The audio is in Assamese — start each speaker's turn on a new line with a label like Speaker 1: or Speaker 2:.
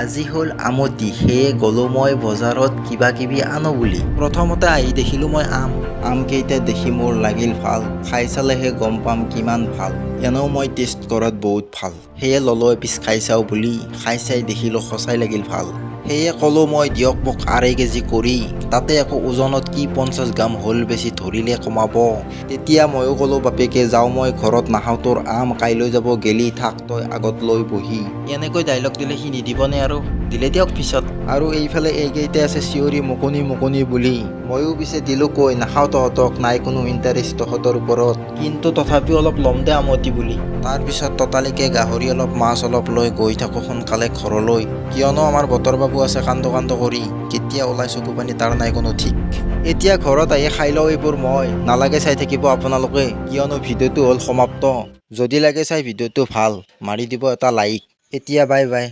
Speaker 1: আজি হল আমতি সেয়ে গলো মই বজাৰত কিবা কিবি আনো বুলি। প্ৰথমতে আহি দেখিলো মই আম কেইটা দেখি মোৰ লাগিল ভাল, খাই চালেহে গম পাম কিমান ভাল। এনেও মই টেষ্ট কৰাত বহুত ভাল, সেয়ে ললো এপিচ খাই চাও বুলি। খাই চাই দেখিলো সঁচাই লাগিল ভাল, সেয়ে ক'লো মই দিয়ক মোক 2.5 কেজি কৰি। তাতে আকৌ ওজনত কি 50 গ্ৰাম হ'ল, বেছি ধৰিলে কমাব। তেতিয়া ময়ো ক'লো বাপেকে যাওঁ মই ঘৰত নাখাওঁ তোৰ আম, কাইলৈ যাব গেলি থাক তই আগত লৈ বহি। এনেকৈ ডাইলগ দিলে সি নিদিবনে আৰু, দিলে দিয়ক পিছত। আৰু এইফালে এইকেইটা আছে চিঞৰি মুকনি বুলি। ময়ো পিছে দিলো কৈ নাখাওঁ তহঁতক, নাই কোনো ইণ্টাৰেষ্ট তহঁতৰ ওপৰত, কিন্তু তথাপিও অলপ ল'ম দে আমতি বুলি। তাৰপিছত ততালিকে গাহৰি অলপ মাছ অলপ লৈ গৈ থাকো সোনকালে ঘৰলৈ, কিয়নো আমাৰ বতৰ বাবু আছে কান্দ কৰি। কেতিয়া ওলাই চকু পানী তাৰ নাই কোনো ঠিক। এতিয়া ঘৰত আহি খাই লওঁ এইবোৰ মই, নালাগে চাই থাকিব আপোনালোকে, কিয়নো ভিডিঅ'টো হ'ল সমাপ্ত। যদি লাগে চাই ভিডিঅ'টো ভাল, মাৰি দিব এটা লাইক। এতিয়া বাই বাই।